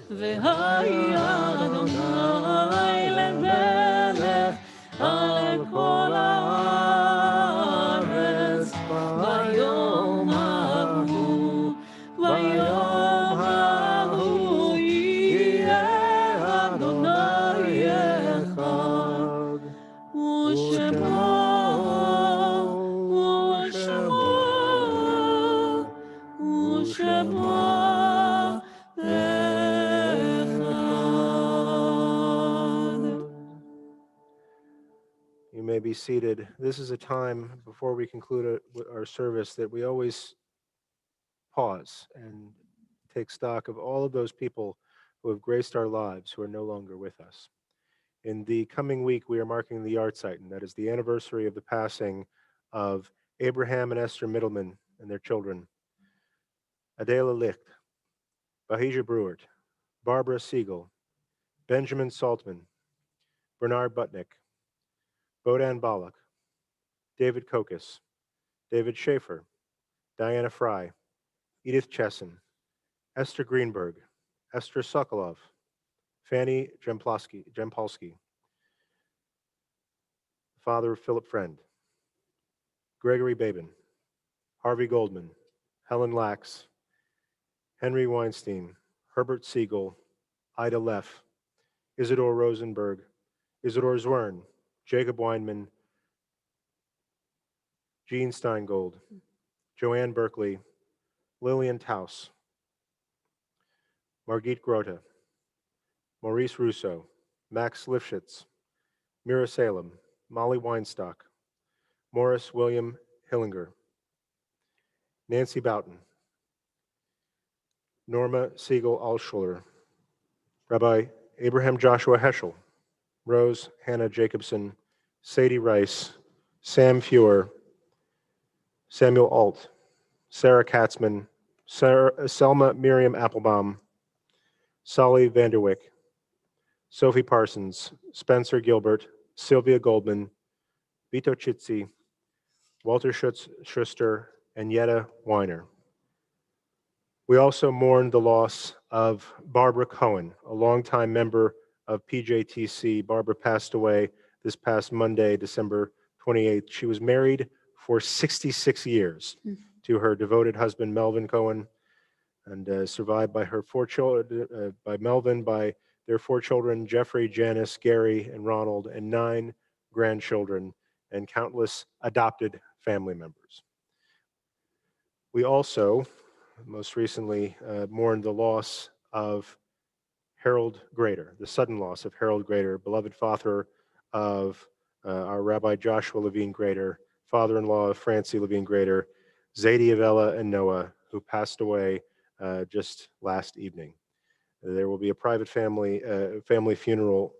והיה אדוני למלך על כל הארץ, ביום ההוא, ביום ההוא יהיה אדוני אחד, ושמו, ושמו אחד. You may be seated. This is a time before we conclude our service that we always pause and take stock of all of those people who have graced our lives who are no longer with us. In the coming week, we are marking the Yartzeit, and that is the anniversary of the passing of Abraham and Esther Middleman and their children, Adela Licht, Bahija Brewert, Barbara Siegel, Benjamin Saltman, Bernard Butnick, Bodan Balak, David Kokas, David Schaefer, Diana Fry, Edith Chesson, Esther Greenberg, Esther Sokolov, Fanny Jempolsky, father of Philip Friend, Gregory Babin, Harvey Goldman, Helen Lax, Henry Weinstein, Herbert Siegel, Ida Leff, Isidore Rosenberg, Isidore Zwern, Jacob Weinman, Jean Steingold, Joanne Berkeley, Lillian Taus, Margit Grota, Maurice Russo, Max Lifshitz, Mira Salem, Molly Weinstock, Morris William Hillinger, Nancy Boughton, Norma Siegel Alschuler, Rabbi Abraham Joshua Heschel, Rose Hannah Jacobson, Sadie Rice, Sam Fewer, Samuel Alt, Sarah Katzman, Selma Miriam Applebaum, Solly Vanderwick, Sophie Parsons, Spencer Gilbert, Sylvia Goldman, Vito Chitzi, Walter Schuster, and Yetta Weiner. We also mourn the loss of Barbara Cohen, a longtime member of PJTC. Barbara passed away this past Monday, December 28th. She was married for 66 years to her devoted husband, Melvin Cohen, and survived by her four children, by Melvin, by their four children, Jeffrey, Janice, Gary, and Ronald, and 9 grandchildren, and countless adopted family members. We also, most recently, mourned the loss of Harold Grader, the sudden loss of Harold Grader, beloved father of our Rabbi Joshua Levine Grader, father-in-law of Francie Levine Grader, Zadie Avella and Noah, who passed away just last evening. There will be a private family funeral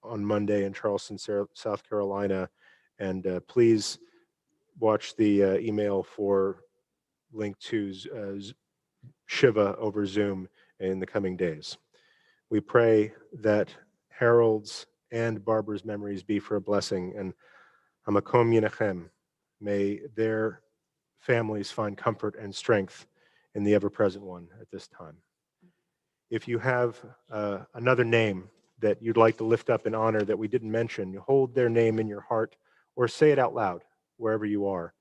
on Monday in Charleston, South Carolina, and please watch the email for link to Shiva over Zoom in the coming days. We pray that Harold's and Barbara's memories be for a blessing, and Hamakom Yinachem, may their families find comfort and strength in the ever-present one at this time. If you have another name that you'd like to lift up in honor that we didn't mention, hold their name in your heart or say it out loud wherever you are.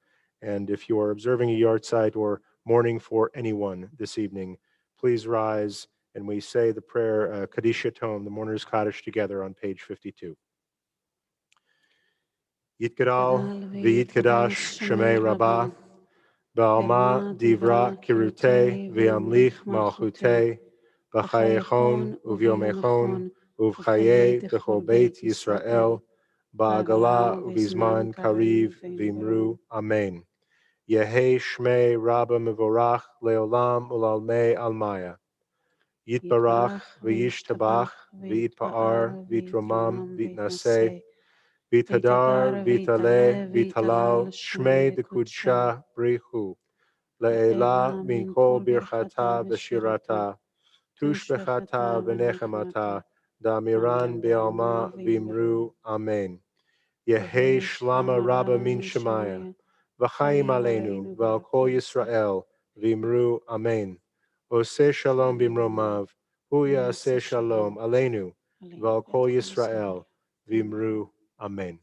And if you are observing a yahrzeit or mourning for anyone this evening, please rise and we say the prayer Kaddish Yatom, the Mourner's Kaddish, together on page 52. Yitgadal v'yitkadash Shemei Rabbah, Ba'alma divra kirute v'yamlich malchute, b'chayechon uvyomechon uvchaye b'chol beit Yisrael, ba'agala uvizman kariv v'imru amen. Yehei shmei Rabba mevorach leolam ulalmei almaya. Yitbarach v'yishtabach v'yitpa'ar v'yitromam v'yitnaseh v'yithadar v'yitale v'yitalal shmei dekudsha brichu le'ela min kol birchata v'shirata tushbechata v'nechemata Damiran Bialma Vimru Amen. Yehe Shlama Rabba Min Shemaya. V'chaim Aleinu, V'al Kol Yisrael, Vimru Amen. Ose Shalom Bimromav, Huya Ase Shalom Aleinu, V'al Kol Yisrael, Vimru Amen.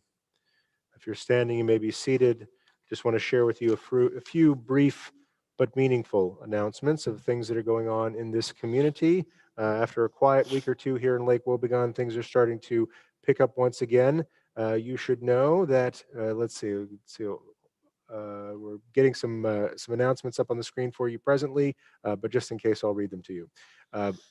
If you're standing, you may be seated. Just want to share with you a few brief but meaningful announcements of things that are going on in this community. After a quiet week or two here in Lake Wobegon, things are starting to pick up once again. You should know that, let's see, we're getting some announcements up on the screen for you presently, but just in case, I'll read them to you.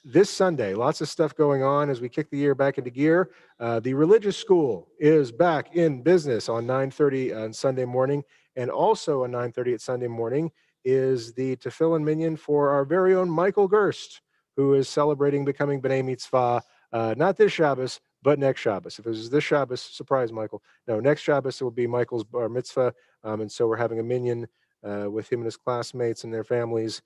This Sunday, lots of stuff going on as we kick the year back into gear. The religious school is back in business on 9:30 on Sunday morning, and also on 9:30 at Sunday morning is the tefillin minyan for our very own Michael Gerst, who is celebrating becoming B'nai Mitzvah, not this Shabbos, but next Shabbos. If it was this Shabbos, surprise, Michael. No, next Shabbos it will be Michael's bar mitzvah, and so we're having a minyan with him and his classmates and their families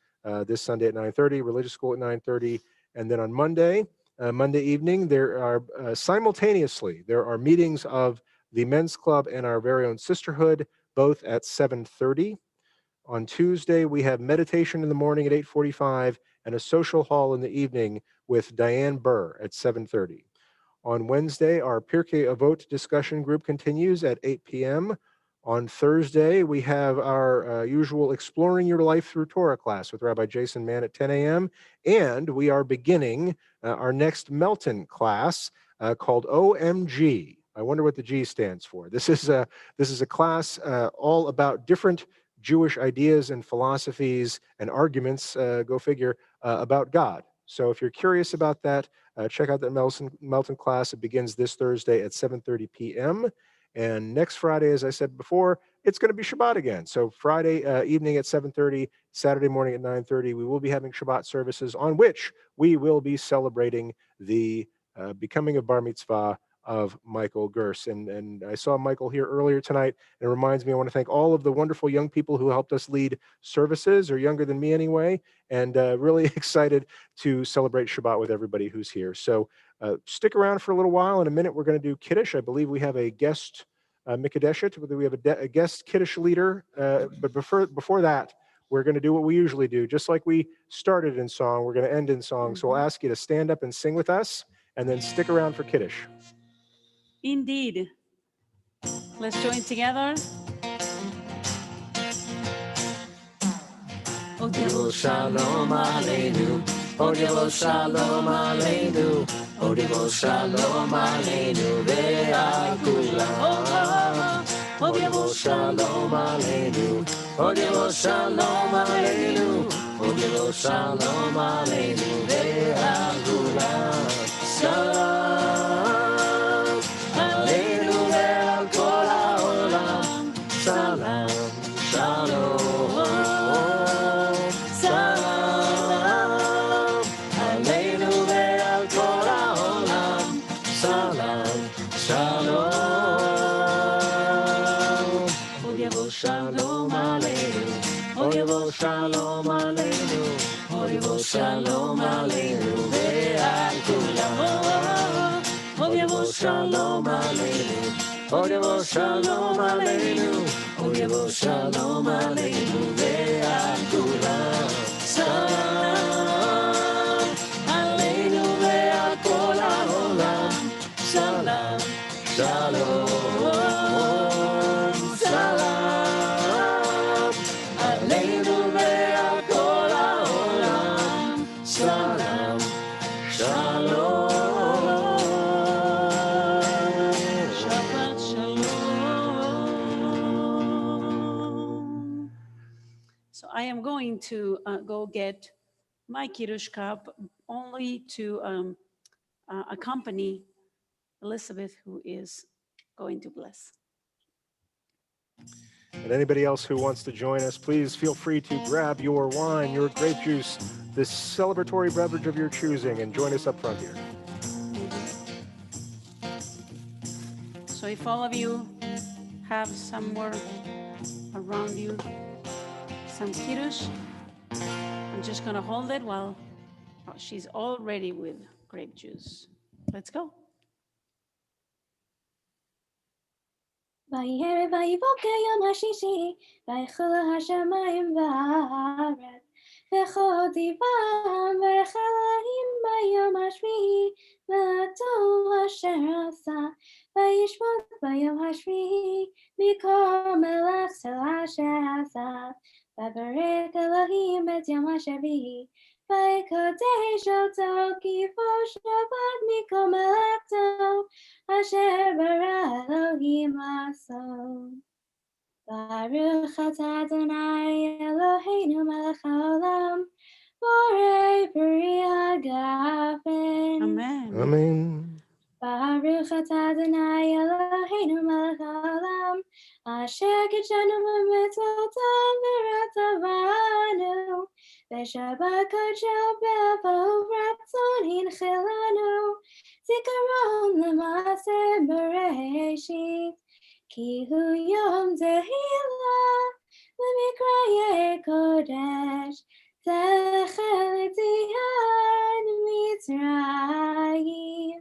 this Sunday at 9:30, religious school at 9:30, and then on Monday evening, there are simultaneously, there are meetings of the men's club and our very own sisterhood, both at 7:30. On Tuesday, we have meditation in the morning at 8:45 and a social hall in the evening with Diane Burr at 7:30. On Wednesday, our Pirkei Avot discussion group continues at 8 p.m. On Thursday, we have our usual Exploring Your Life Through Torah class with Rabbi Jason Mann at 10 a.m. And we are beginning our next Melton class called OMG. I wonder what the G stands for. This is a class all about different Jewish ideas and philosophies and arguments, go figure, about God. So if you're curious about that, check out that Melton class. It begins this Thursday at 7:30 p.m. And next Friday, as I said before, it's going to be Shabbat again. So Friday evening at 7:30, Saturday morning at 9:30, we will be having Shabbat services on which we will be celebrating the becoming of Bar Mitzvah of Michael Gerst. And I saw Michael here earlier tonight. And it reminds me, I want to thank all of the wonderful young people who helped us lead services, or younger than me anyway, and really excited to celebrate Shabbat with everybody who's here. So stick around for a little while. In a minute, we're going to do Kiddush. I believe we have a guest Mikadeshet. We have a guest Kiddush leader. But before that, we're going to do what we usually do. Just like we started in song, we're going to end in song. So we'll ask you to stand up and sing with us, and then stick around for Kiddush. Indeed. Let's join together. Odivo shalom aleinu, Odivo shalom aleinu, Odivo shalom aleinu ve'akulam. Odivo shalom aleinu, Odivo shalom aleinu, Odivo shalom aleinu ve'akulam. Shalom aleinu ve'al kol ha'olam. Shalom, shalom. Shalom aleinu, Odivo shalom aleinu, Odivo shalom aleinu ve'al kulam. Odivo shalom aleinu, Odivo shalom aleinu, Odivo shalom aleinu ve'al kulam. Salam aleinu ve'al kol ha'olam. Salam, shalom. So I am going to go get my Kiddush cup only to accompany Elizabeth, who is going to bless. And anybody else who wants to join us, please feel free to grab your wine, your grape juice, this celebratory beverage of your choosing, and join us up front here. So if all of you have somewhere around you some Kiddush, I'm just going to hold it while she's all ready with grape juice. Let's go. וירא ויבוקר יום השישי, ויחלו השמיים והארץ, וכל דיבם ויחל אלוהים ביום השביעי, מלאכתו אשר עשה, וישמות ביום השביעי, מכל מלאכתו אשר עשה, ויברך אלוהים את יום השביעי, ויקדש אותו כי בו שבת מכל מלאכתו, אשר ברא אלוהים לעשות. ברוך אתה אדוני אלוהינו מלך העולם, בורא פרי הגפן. Amen. Amen. ברוך אתה אדוני אלוהינו מלך העולם, אשר קידשנו במצוותיו ורצוונו, בשבת קודשו באהבה ורצון הנחילנו, זיכרון למעשה בראשית, כי הוא יום תהילה למקראי קודש, זכר ליציאת מצרים.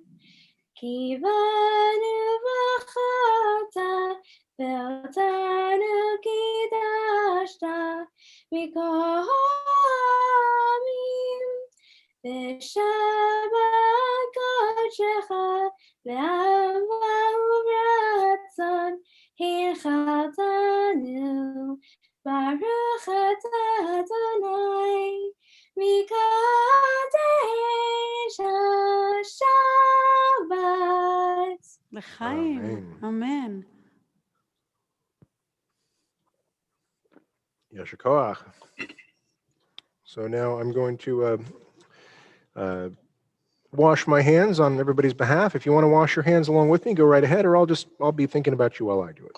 כי בנו בחרת ואותנו קידשת מכל העמים, בשבת קודשך באהבה וברצון הנחלתנו. ברוך אתה אדוני מקדש השבת. L'chaim. Amen. Yasher koach. So now I'm going to wash my hands on everybody's behalf. If you want to wash your hands along with me, go right ahead, or I'll be thinking about you while I do it.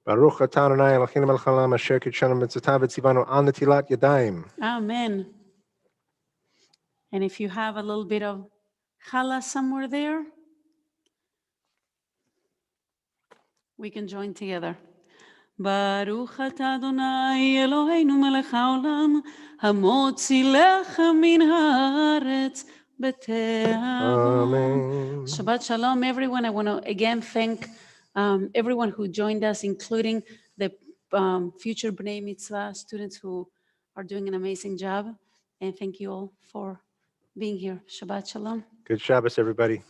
Baruch atah Adonai Eloheinu melech haolam asher kidshanu b'mitzvotav v'tzivanu al netilat yadayim. Amen. And if you have a little bit of challah somewhere there, we can join together. Baruch atah Adonai Eloheinu melech haolam, hamotzi lecha min haaretz b'te'ava. Amen. Shabbat shalom, everyone. I want to again thank everyone who joined us, including the future B'nai Mitzvah students who are doing an amazing job. And thank you all for being here. Shabbat shalom. Good Shabbos, everybody.